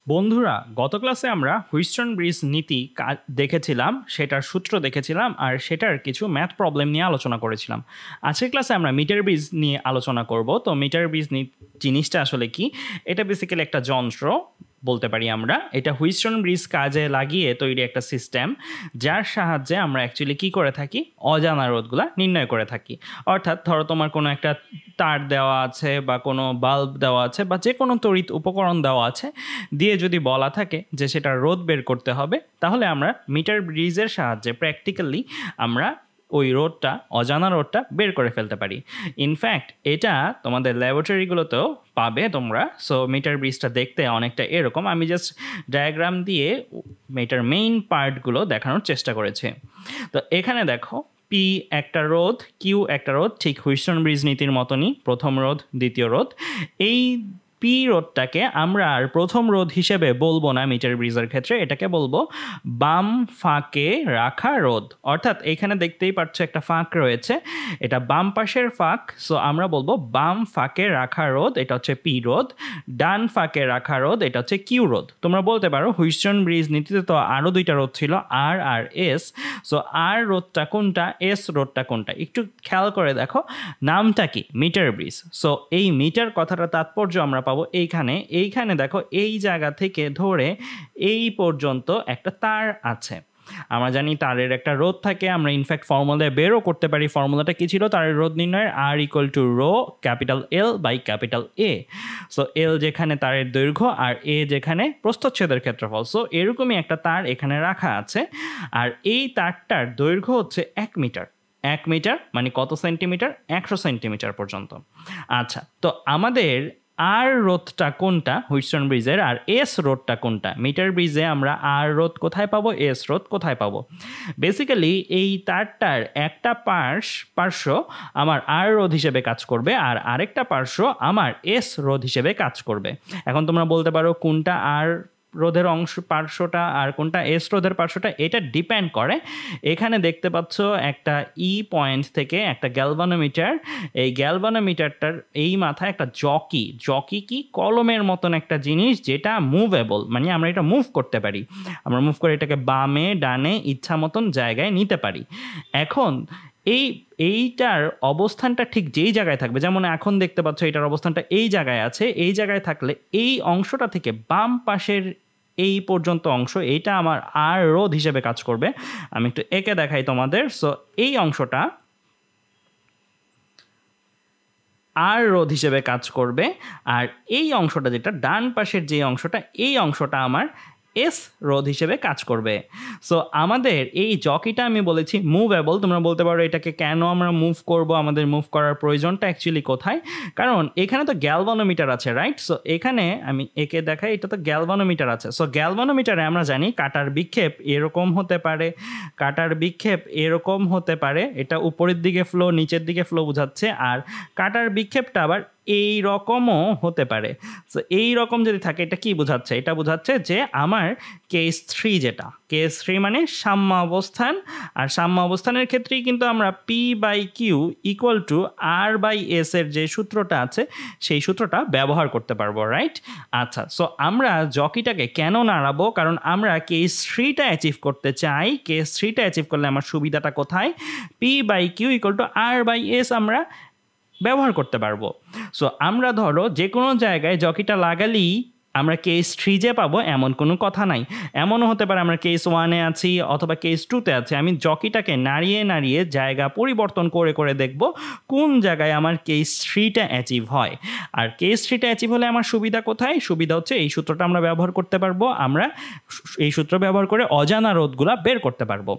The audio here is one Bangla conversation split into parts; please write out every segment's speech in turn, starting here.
বন্ধুরা, গত ক্লাসে আমরা হুইস্টন ব্রিজ নীতি দেখেছিলাম, সেটার সূত্র দেখেছিলাম, আর সেটার কিছু ম্যাথ প্রবলেম নিয়ে আলোচনা করেছিলাম। আজকের ক্লাসে আমরা মিটার ব্রিজ নিয়ে আলোচনা করব। তো মিটার ব্রিজ জিনিসটা আসলে কি? এটা বেসিক্যালি একটা যন্ত্র বলতে পারি আমরা। এটা হুইস্টন ব্রিজ কাজে লাগিয়ে তৈরি একটা সিস্টেম, যার সাহায্যে আমরা অ্যাকচুয়ালি কি করে থাকি, অজানা রোধগুলা নির্ণয় করে থাকি। অর্থাৎ ধরো তোমার কোনো একটা তার দেওয়া আছে বা কোনো বাল্ব দেওয়া আছে বা যে কোনো তড়িৎ উপকরণ দেওয়া আছে, দিয়ে যদি বলা থাকে যে সেটা রোধ বের করতে হবে, তাহলে আমরা মিটার ব্রিজের সাহায্যে প্র্যাকটিক্যালি আমরা ওই রোধটা, অজানা রোধটা বের করে ফেলতে পারি। ইনফ্যাক্ট এটা তোমাদের ল্যাবরেটরিগুলোতেও পাবে তোমরা। সো মিটার ব্রিজটা দেখতে অনেকটা এরকম। আমি জাস্ট ডায়াগ্রাম দিয়ে এটার মেইন পার্টগুলো দেখানোর চেষ্টা করেছি। তো এখানে দেখো, পি একটা রোধ, কিউ একটা রোধ, ঠিক হুইস্টন ব্রিজ নীতির মতনই, প্রথম রোধ দ্বিতীয় রোধ। এই পি রোধটাকে আমরা আর প্রথম রোধ হিসেবে বলবো না মিটার ব্রিজের ক্ষেত্রে, এটাকে বলবো বাম ফাঁকে রাখা রোধ। অর্থাৎ এখানে দেখতেই পাচ্ছ একটা ফাঁক রয়েছে, এটা বাম পাশের ফাঁক। সো আমরা বলবো বাম ফাঁকে রাখা রোধ, এটা হচ্ছে পি রোধ। ডান ফাঁকে রাখা রোধ, এটা হচ্ছে কিউ রোধ। তোমরা বলতে পারো হুইস্টন ব্রিজ নীতিতে তো আরও দুইটা রোধ ছিল, আর আর এস। সো আর রোধটা কোনটা, এস রোধটা কোনটা? একটু খেয়াল করে দেখো, নামটা কি? Metre bridge. সো এই মিটার কথাটা তাৎপর্য আমরা পাবো এইখানে দেখো, এই জায়গা থেকে ধরে এই পর্যন্ত একটা তার আছে। আমরা জানি তারের একটা রোধ থাকে, আমরা ইনফ্যাক্ট ফর্মুলায় বেরও করতে পারি। ফর্মুলাটা কি ছিল তারের রোধ নির্ণয়ের? R equal to rho capital L by capital A. So L যেখানে তারের দৈর্ঘ্য আর এ যেখানে প্রস্থচ্ছেদের ক্ষেত্রফল। সো এরকমই একটা তার এখানে রাখা আছে, আর এই তারটার দৈর্ঘ্য হচ্ছে 1 মিটার। 1 মিটার মানে কত সেন্টিমিটার? 100 সেন্টিমিটার পর্যন্ত। আচ্ছা, তো আমাদের আর রোধটা কোনটা হুইস্টন ব্রিজের, আর এস রোধটা কোনটা মিটার ব্রিজে? আমরা আর রোধ কোথায় পাবো, এস রোধ কোথায় পাবো? বেসিক্যালি এই তারটার একটা পার্শ্ব আমার আর রোধ হিসেবে কাজ করবে, আর আরেকটা পার্শ্ব আমার এস রোধ হিসেবে কাজ করবে। এখন তোমরা বলতে পারো কোনটা আর রোধের অংশ পার্শ্বটা আর কোনটা এস রোধের পার্শ্বটা? এটা ডিপেন্ড করে। এখানে দেখতে পাচ্ছ একটা ই পয়েন্ট থেকে একটা গ্যালভানোমিটার। এই গ্যালভানোমিটারটার এই মাথায় একটা জকি কি কলমের মতন একটা জিনিস, যেটা মুভেবল, মানে আমরা এটা মুভ করতে পারি। আমরা মুভ করে এটাকে বামে ডানে ইচ্ছা মতন জায়গায় নিতে পারি। এখন এইটার অবস্থানটা ঠিক যেই জায়গায় থাকবে, যেমন এখন দেখতে পাচ্ছ এটার অবস্থানটা এই জায়গায় আছে, এই জায়গায় থাকলে এই অংশটা থেকে বাম পাশের এই পর্যন্ত অংশ, এইটা আমার আর রোধ হিসেবে কাজ করবে। আমি একটু এঁকে দেখাই তোমাদের। সো এই অংশটা আর রোধ হিসেবে কাজ করবে, আর এই অংশটা যেটা ডান পাশের যে অংশটা, এই অংশটা আমার এস রোধ হিসেবে কাজ করবে। সো আমাদের এই জকিটা আমি বলেছি মুভেবল। তোমরা বলতে পারো এটাকে কেন আমরা মুভ করব, আমাদের মুভ করার প্রয়োজনটা অ্যাকচুয়ালি কোথায়? কারণ এখানে তো গ্যালভানোমিটার আছে, রাইট? সো এখানে আমি একে দেখাই, এটা তো গ্যালভানোমিটার আছে। সো গ্যালভানোমিটারে আমরা জানি কাটার বিক্ষেপ এরকম হতে পারে, কাটার বিক্ষেপ এরকম হতে পারে। এটা উপরের দিকে ফ্লো, নিচের দিকে ফ্লো বোঝাচ্ছে। আর কাটার বিক্ষেপটা আবার এই রকমও হতে পারে। সো এই রকম যদি থাকে, এটা কি বোঝাচ্ছে? এটা বোঝাচ্ছে যে আমার কেস 3, যেটা কেস 3 মানে সাম্য অবস্থান। আর সাম্য অবস্থানের ক্ষেত্রেই কিন্তু আমরা P by Q equal to R by S এর যে সূত্রটা আছে, সেই সূত্রটা ব্যবহার করতে পারবো, রাইট? আচ্ছা, সো আমরা জকিটাকে কেন নাড়াবো? কারণ আমরা কেস 3টা অ্যাচিভ করতে চাই। কেস 3টা অ্যাচিভ করলে আমার সুবিধাটা কোথায়? P by Q equal to R by S আমরা ব্যবহার করতে পারবো। সো আমরা ধরো যে কোনো জায়গায় জকিটা লাগালেই আমরা কেস 3 যে পাবো এমন কোনো কথা নাই। এমনও হতে পারে আমরা কেস 1-এ আছি অথবা কেস 2-তে আছি। আমি জকিটাকে নাড়িয়ে নাড়িয়ে জায়গা পরিবর্তন করে করে দেখব কোন জায়গায় আমার কেস 3টা অ্যাচিভ হয়। আর কেস 3টা অ্যাচিভ হলে আমার সুবিধা কোথায়? সুবিধা হচ্ছে এই সূত্রটা আমরা ব্যবহার করতে পারবো। আমরা এই সূত্র ব্যবহার করে অজানা রোধগুলা বের করতে পারবো।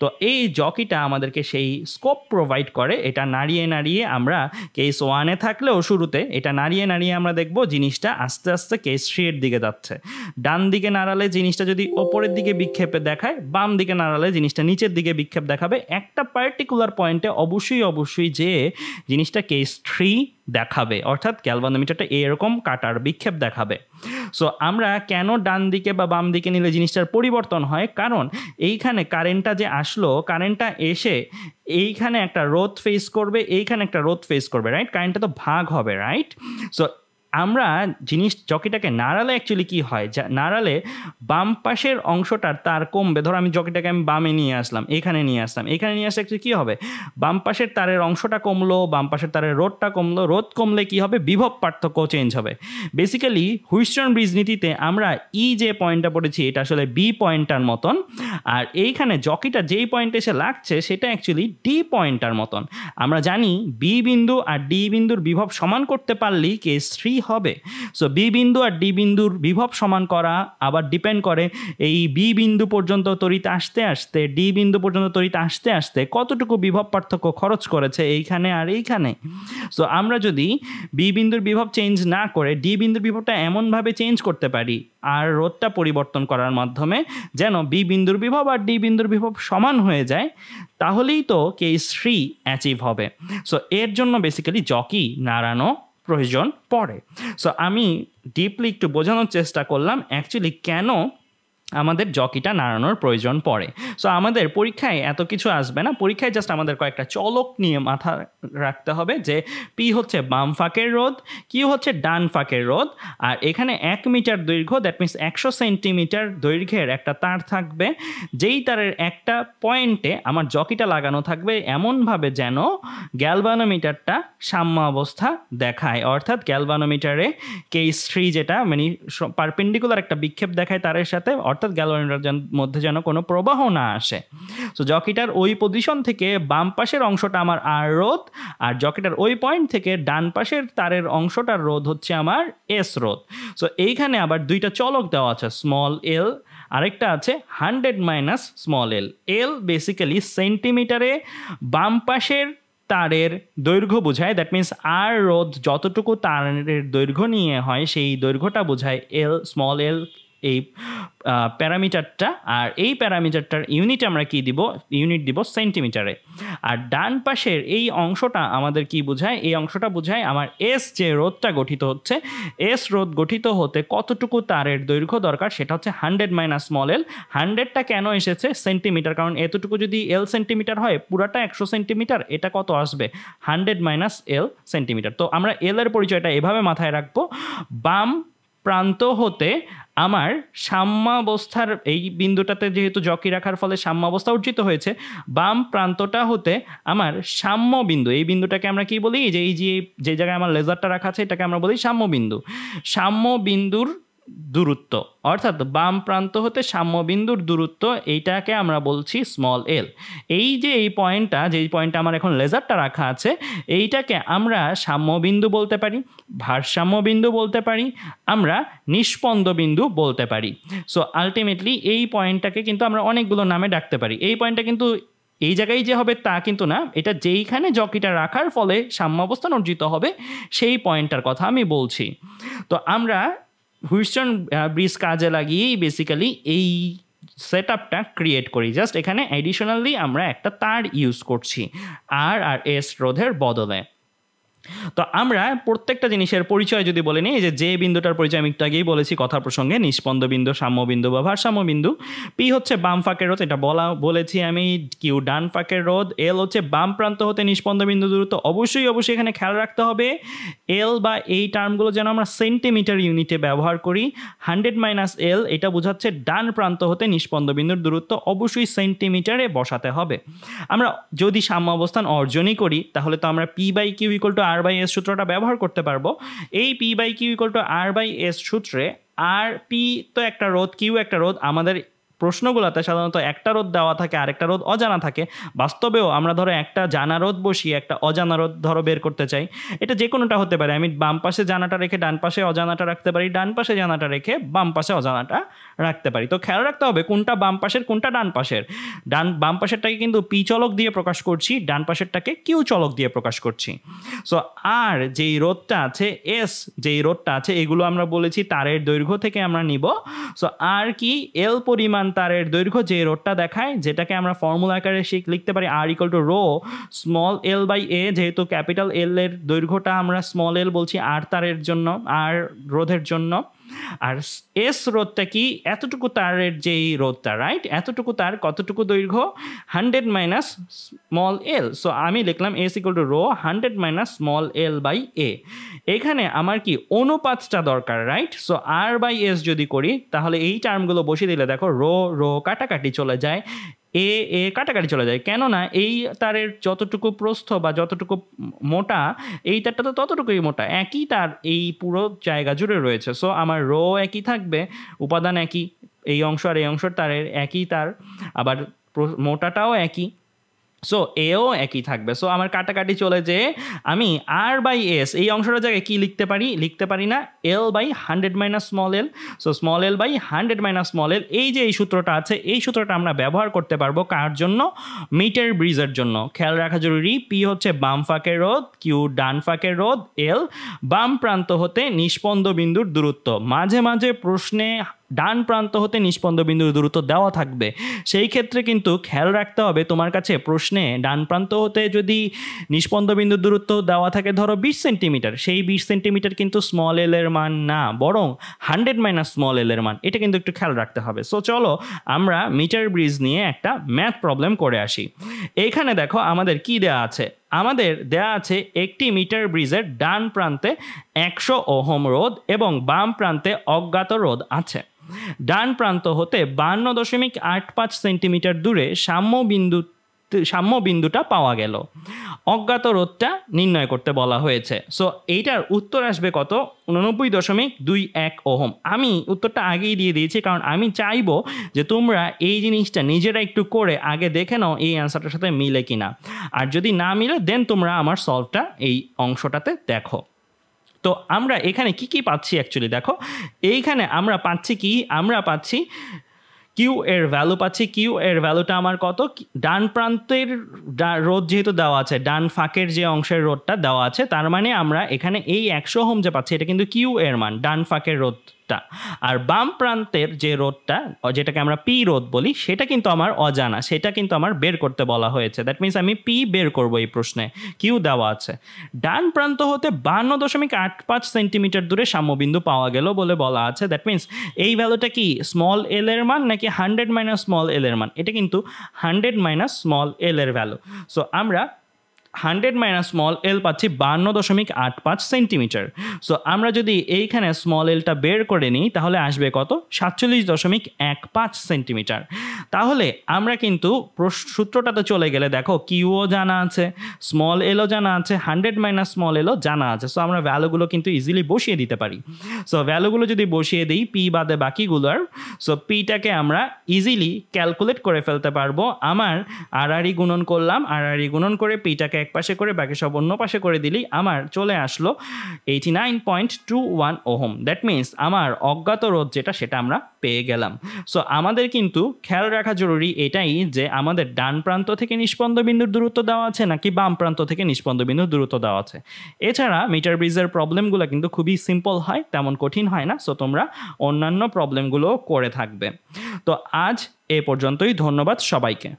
তো এই জকিটা আমাদেরকে সেই স্কোপ প্রোভাইড করে। এটা নাড়িয়ে নাড়িয়ে আমরা কেস 1-এ থাকলেও শুরুতে এটা নাড়িয়ে নাড়িয়ে আমরা দেখব জিনিসটা আস্তে আস্তে কেস 3 এর দিকে যাচ্ছে। ডান দিকে নাড়ালে জিনিসটা যদি ওপরের দিকে বিক্ষেপে দেখায়, বাম দিকে নাড়ালে জিনিসটা নিচের দিকে বিক্ষেপ দেখাবে। একটা পার্টিকুলার পয়েন্টে অবশ্যই যে জিনিসটা কেস 3 দেখাবে, অর্থাৎ গ্যালভানোমিটারটা এরকম কাটার বিক্ষেপ দেখাবে। সো আমরা কেন ডান দিকে বা বাম দিকে নিলে জিনিসটার পরিবর্তন হয়? কারণ এইখানে কারেন্টটা যে আসলো, কারেন্টটা এসে এইখানে একটা রোধ ফেস করবে, এইখানে একটা রোধ ফেস করবে, রাইট? কারেন্টটা তো ভাগ হবে, রাইট? সো আমরা জকিটাকে নাড়ালে অ্যাকচুয়ালি কি হয়, নাড়ালে বাম পাশের অংশটার তার কমবে। ধরো আমি জকিটাকে আমি বামে নিয়ে আসলাম, এখানে নিয়ে আসলে অ্যাকচুয়ালি কী হবে, বাম পাশের তারের অংশটা কমলো, বাম পাশের তারের রোধটা কমলো, রোধ কমলে কি হবে, বিভব পার্থক্য চেঞ্জ হবে। বেসিক্যালি হুইস্টন ব্রিজ নীতিতে আমরা যে পয়েন্টটা পড়েছি এটা আসলে বি পয়েন্টটার মতন, আর এইখানে জকিটা যেই পয়েন্টে এসে লাগছে সেটা অ্যাকচুয়ালি ডি পয়েন্টটার মতন। আমরা জানি বি বিন্দু আর ডি বিন্দুর বিভব সমান করতে পারলেই কেস 3 হবে। সো বি বিন্দু আর ডি বিন্দুর বিভব সমান করা আবার ডিপেন্ড করে এই বি বিন্দু পর্যন্ত তড়িৎ আসতে আসতে ডি বিন্দু পর্যন্ত তড়িৎ আসতে আসতে কতটুকু বিভব পার্থক্য খরচ করেছে এইখানে আর এইখানে। সো আমরা যদি বি বিন্দুর বিভব চেঞ্জ না করে ডি বিন্দুর বিভবটা এমনভাবে চেঞ্জ করতে পারি আর রোধটা পরিবর্তন করার মাধ্যমে যেন বি বিন্দুর বিভব আর ডি বিন্দুর বিভব সমান হয়ে যায়, তাহলেই তো কেস 3 অ্যাচিভ হবে। সো এর জন্য বেসিক্যালি জকি নাড়ানো প্রয়োজন পড়ে। সো আমি ডিপলি একটু বোঝানোর চেষ্টা করলাম অ্যাকচুয়ালি কেন আমাদের জকিটা নাড়ানোর প্রয়োজন পড়ে। সো আমাদের পরীক্ষায় এত কিছু আসবে না, পরীক্ষায় জাস্ট আমাদের কয়েকটা চলক নিয়ে মাথা রাখতে হবে যে পি হচ্ছে বাম ফাঁকের রোধ, কিউ হচ্ছে ডান ফাঁকের রোধ, আর এখানে 1 মিটার দৈর্ঘ্য, দ্যাট মিনস 100 সেন্টিমিটার দৈর্ঘ্যের একটা তার থাকবে, যেই তারের একটা পয়েন্টে আমার জকিটা লাগানো থাকবে এমনভাবে যেন গ্যালভানোমিটারটা সাম্য অবস্থা দেখায়, অর্থাৎ গ্যালভানোমিটারে কেস 3 যেটা মানে পারপেন্ডিকুলার একটা বিক্ষেপ দেখায় তারের সাথে, অর্থাৎ গ্যালভানোমিটারের মধ্যে যেন কোনো প্রবাহ না আসে। সো জকিটার ওই পজিশন থেকে বাম পাশের অংশটা আমার আর রোধ, আর জকিটার ওই পয়েন্ট থেকে ডান পাশের তারের অংশটার রোধ হচ্ছে আমার এস রোধ। সো এইখানে আবার দুইটা চলক দেওয়া আছে, স্মল এল, আরেকটা আছে 100 মাইনাস স্মল এল। এল বেসিক্যালি সেন্টিমিটারে বাম পাশের তারের দৈর্ঘ্য বোঝায়, দ্যাট মিনস আর রোধ যতটুকু তারের দৈর্ঘ্য নিয়ে হয় সেই দৈর্ঘ্যটা বোঝায় এল, স্মল এল এই প্যারামিটারটা। আর এই প্যারামিটারটার ইউনিট আমরা কি দিব, ইউনিট দিব সেন্টিমিটারে। আর ডান পাশের এই অংশটা আমাদের কি বোঝায়, এই অংশটা বোঝায় আমার এস যে রোধটা গঠিত হচ্ছে, এস রোধ গঠিত হতে কতটুকু তারের দৈর্ঘ্য দরকার সেটা হচ্ছে 100 মাইনাস স্মল এল। 100টা কেন এসেছে সেন্টিমিটার, কারণ এতটুকু যদি এল সেন্টিমিটার হয় পুরাটা 100 সেন্টিমিটার, এটা কত আসবে 100 মাইনাস এল সেন্টিমিটার। তো আমরা এল এর পরিচয়টা এভাবে মাথায় রাখবো, বাম প্রান্ত হতে আমার সাম্যাবস্থার এই বিন্দুটাতে যেহেতু জকি রাখার ফলে সাম্যাবস্থা অর্জিত হয়েছে, বাম প্রান্তটা হতে আমার সাম্য বিন্দু, এই বিন্দুটাকে আমরা কি বলি, যে জায়গায় আমার লেজারটা রাখা আছে এটাকে আমরা বলি সাম্য বিন্দু। সাম্য বিন্দুর দূরত্ব, অর্থাৎ বাম প্রান্ত হতে সাম্য বিন্দুর দূরত্ব, এইটাকে আমরা বলছি স্মল এল। এই যে এই পয়েন্টটা, যেই পয়েন্টটা আমার এখন লেজারটা রাখা আছে, এইটাকে আমরা সাম্য বিন্দু বলতে পারি, ভারসাম্য বিন্দু বলতে পারি, আমরা নিষ্পন্দ বিন্দু বলতে পারি। সো আলটিমেটলি এই পয়েন্টটাকে কিন্তু আমরা অনেকগুলো নামে ডাকতে পারি। এই পয়েন্টটা কিন্তু এই জায়গায় যে হবে তা কিন্তু না, এটা যেইখানে জকিটা রাখার ফলে সাম্যাবস্থান অর্জিত হবে সেই পয়েন্টটার কথা আমি বলছি। তো আমরা হুইস্টন ব্রিজ কাজে লাগিয়েই বেসিক্যালি এই সেট আপটা ক্রিয়েট করি। জাস্ট এখানে অ্যাডিশনালি আমরা একটা তার ইউজ করছি আর এস রোধের বদলে। তো আমরা প্রত্যেকটা জিনিসের পরিচয় যদি বলে নিই, যে বিন্দুটার পরিচয় আমি একটু আগেই বলেছি কথার প্রসঙ্গে, নিষ্পন্দ বিন্দু, সাম্য বিন্দু বা ভারসাম্য বিন্দু। পি হচ্ছে বাম ফাঁকের রোধ, এটা বলেছি আমি। কিউ ডান ফাঁকের রোধ। এল হচ্ছে বাম প্রান্ত হতে নিষ্পন্দ বিন্দু দূরত্ব। অবশ্যই এখানে খেয়াল রাখতে হবে এল বা এই টার্মগুলো যেন আমরা সেন্টিমিটার ইউনিটে ব্যবহার করি। 100 মাইনাস এল এটা বোঝাচ্ছে ডান প্রান্ত হতে নিষ্পন্দ বিন্দুর দূরত্ব, অবশ্যই সেন্টিমিটারে বসাতে হবে। আমরা যদি সাম্য অবস্থান অর্জনই করি তাহলে তো আমরা P by Q equal to R by S সূত্রটা ব্যবহার করতে পারবো। এই P by Q equal to R by S সূত্রে আর পি তো একটা রোধ, কিউ একটা রোধ, আমাদের প্রশ্নগুলোতে সাধারণত একটা রোধ দেওয়া থাকে আরেকটা রোধ অজানা থাকে। বাস্তবেও আমরা ধরো একটা জানা রোধ বসিয়ে একটা অজানা রোধ ধরো বের করতে চাই, এটা যে কোনোটা হতে পারে। আমি বাম পাশে জানাটা রেখে ডান পাশে অজানাটা রাখতে পারি, ডান পাশে জানাটা রেখে বাম পাশে অজানাটা রাখতে পারি। তো খেয়াল রাখতে হবে কোনটা বাম পাশের কোনটা ডান পাশের। বাম পাশেরটাকে কিন্তু পি চলক দিয়ে প্রকাশ করছি, ডান পাশেরটাকে কিউ চলক দিয়ে প্রকাশ করছি। সো আর যেই রোধটা আছে, এস যেই রোধটা আছে, এগুলো আমরা বলেছি তারের দৈর্ঘ্য থেকে আমরা নিব। সো আর কি, এল পরিমাণ তারের দৈর্ঘ্য যে রোধটা দেখায়, যেটাকে আমরা ফর্মুলা আকারে লিখতে পারি R equal to rho small L by A. যেহেতু ক্যাপিটাল এল এর দৈর্ঘ্যটা আমরা স্মল এল বলছি আর তারের জন্য, আর রোধের জন্য। আর এস রোধটা কি, এতটুকু তারের যেই রোধটা, রাইট, এতটুকু তার কতটুকু দৈর্ঘ্য, 100 মাইনাস স্মল এল। সো আমি লিখলাম S equal to rho 100 minus small L by A. এখানে আমার কি অনুপাতটা দরকার, right. So R by S যদি করি তাহলে এই টার্মগুলো বসিয়ে দিলে দেখো রো রো কাটাকাটি চলে যায়, এ এ কাটাকাটি চলে যায়, কেননা এই তারের যতটুকু প্রস্থ বা যতটুকু মোটা এই তারটা তো ততটুকুই মোটা, একই তার এই পুরো জায়গা জুড়ে রয়েছে। সো আমার রো একই থাকবে, উপাদান একই, এই অংশ আর এই অংশের তারের একই তার, আবার মোটাটাও একই, সো এও একই থাকবে। সো আমার কাটাকাটি চলে যেয়ে আমি আর বাই এস এই অংশটার জায়গায় কি লিখতে পারি না, L by 100 minus small L. So small L by 100 minus small L, এই যে এই সূত্রটা আছে এই সূত্রটা আমরা ব্যবহার করতে পারবো কার জন্য, মিটার ব্রিজের জন্য। খেয়াল রাখা জরুরি, পি হচ্ছে বাম ফাঁকের রোধ, কিউ ডান ফাঁকের রোধ, এল বাম প্রান্ত হতে নিষ্পন্দ বিন্দুর দূরত্ব। মাঝে মাঝে প্রশ্নে ডান প্রান্ত হতে নিষ্পন্দ বিন্দুর দূরত্ব দেওয়া থাকবে, সেই ক্ষেত্রে কিন্তু খেয়াল রাখতে হবে তোমার কাছে প্রশ্নে ডান প্রান্ত হতে যদি নিষ্পন্দ বিন্দুর দূরত্ব দেওয়া থাকে ধরো 20 সেন্টিমিটার, সেই 20 সেন্টিমিটার কিন্তু স্মল এল এর মান না, বরং 100 মাইনাস স্মল এল এর মান, এটা কিন্তু একটু খেয়াল রাখতে হবে। সো চলো আমরা মিটার ব্রিজ নিয়ে একটা ম্যাথ প্রবলেম করে আসি। এইখানে দেখো আমাদের কি দেওয়া আছে, আমাদের দেয়া আছে একটি মিটার ব্রিজের ডান প্রান্তে 100 ওহম রোধ এবং বাম প্রান্তে অজ্ঞাত রোধ আছে। ডান প্রান্ত হতে 52.85 সেন্টিমিটার দূরে সাম্য বিন্দুটা পাওয়া গেল, অজ্ঞাত রোধটা নির্ণয় করতে বলা হয়েছে। সো এইটার উত্তর আসবে কত, 89.21 ওহম। আমি উত্তরটা আগেই দিয়ে দিয়েছি কারণ আমি চাইবো যে তোমরা এই জিনিসটা নিজেরা একটু করে আগে দেখে নাও এই অ্যান্সারটার সাথে মিলে কিনা, আর যদি না মিলে দেন তোমরা আমার সলভটা এই অংশটাতে দেখো। তো আমরা এখানে কি পাচ্ছি অ্যাকচুয়ালি দেখো, এইখানে আমরা পাচ্ছি কি, আমরা পাচ্ছি কিউ এর ভ্যালু পাচ্ছি। কিউ এর ভ্যালুটা আমার কত, ডান প্রান্তের রোধ যেহেতু দেওয়া আছে, ডান ফাঁকের যে অংশের রোধটা দেওয়া আছে, তার মানে আমরা এখানে এই 100 ওহম যে পাচ্ছি এটা কিন্তু কিউ এর মান, ডান ফাঁকের রোধটা। আর বাম প্রান্তের যে রোধটা, যেটাকে আমরা পি রোধ বলি, সেটা কিন্তু আমার অজানা, সেটা কিন্তু আমার বের করতে বলা হয়েছে। দ্যাট মিনস আমি পি বের করবো এই প্রশ্নে, কিউ দেওয়া আছে। ডান প্রান্ত হতে 52.85 সেন্টিমিটার দূরে সাম্যবিন্দু পাওয়া গেল বলে বলা আছে। দ্যাট মিনস এই ভ্যালুটা কি স্মল এল এর মান নাকি 100 মাইনাস স্মল এল এর মান, এটা কিন্তু 100 মাইনাস স্মল এল এর ভ্যালু। সো আমরা 100 মাইনাস স্মল এল পাচ্ছি 52.85 সেন্টিমিটার। সো আমরা যদি এইখানে স্মল এলটা বের করে নিই তাহলে আসবে কত, 47.15 সেন্টিমিটার। তাহলে আমরা কিন্তু সূত্রটাতে চলে গেলে দেখো কিউও জানা আছে, স্মল এলও জানা আছে, 100 মাইনাস স্মল এলও জানা আছে। সো আমরা ভ্যালুগুলো কিন্তু ইজিলি বসিয়ে দিতে পারি। সো ভ্যালুগুলো যদি বসিয়ে দিই পি বাদে বাকিগুলোর, সো পিটাকে আমরা ইজিলি ক্যালকুলেট করে ফেলতে পারবো। আমার আড়াআড়ি গুণন করলাম, আড়াআড়ি গুণন করে পিটাকে এক পাশে করে বাকি সব অন্য পাশে করে দিলেই আমার চলে আসলো 89.21 ওহম। দ্যাট মিনস আমার অজ্ঞাত রোধ যেটা সেটা আমরা পেয়ে গেলাম। সো আমাদের কিন্তু খেয়াল রাখা জরুরি এটাই যে আমাদের ডান প্রান্ত থেকে নিষ্পন্দ বিন্দুর দূরত্ব দেওয়া আছে নাকি বাম প্রান্ত থেকে নিষ্পন্দ বিন্দুর দূরত্ব দেওয়া আছে। এছাড়া মিটার ব্রিজের প্রবলেমগুলো কিন্তু খুবই সিম্পল হয়, তেমন কঠিন হয় না। সো তোমরা অন্যান্য প্রবলেমগুলো করে থাকবে। তো আজ এ পর্যন্তই, ধন্যবাদ সবাইকে।